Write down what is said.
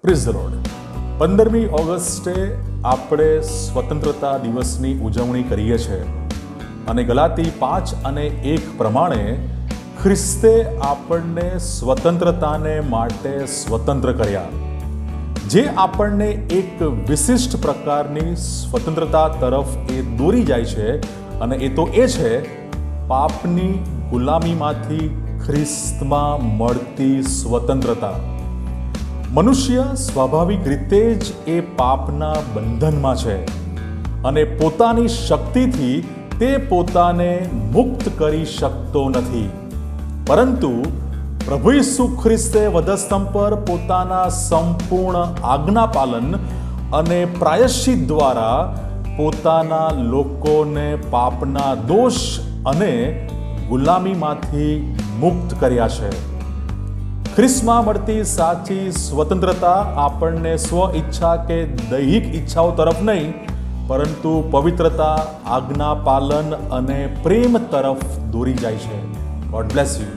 Praise the lord. 15મી ઓગસ્ટે આપણે સ્વતંત્રતા દિવસની ઉજવણી કરીએ છીએ અને ગલાતી 5 અને 1 પ્રમાણે ખ્રિસ્તે આપણને સ્વતંત્રતાને માટે સ્વતંત્ર કર્યા, જે આપણને એક વિશિષ્ટ પ્રકારની સ્વતંત્રતા તરફ એ દોરી જાય છે, અને એ તો એ છે પાપની ગુલામીમાંથી ખ્રિસ્તમાં મળતી સ્વતંત્રતા. મનુષ્ય સ્વાભાવિક રીતે જ એ પાપના બંધનમાં છે અને પોતાની શક્તિથી તે પોતાને મુક્ત કરી શકતો નથી, પરંતુ પ્રભુ ઈસુ ખ્રિસ્તે વધસ્તંભ પર પોતાના સંપૂર્ણ આજ્ઞાપાલન અને પ્રાયશ્ચિત દ્વારા પોતાના લોકોને પાપના દોષ અને ગુલામીમાંથી મુક્ત કર્યા છે. ખ્રિસ્તમાં મળતી સાચી સ્વતંત્રતા આપણને સ્વ ઈચ્છા કે દૈહિક ઈચ્છાઓ તરફ નહીં, પરંતુ પવિત્રતા, આજ્ઞા પાલન અને પ્રેમ તરફ દોરી જાય છે. God bless you.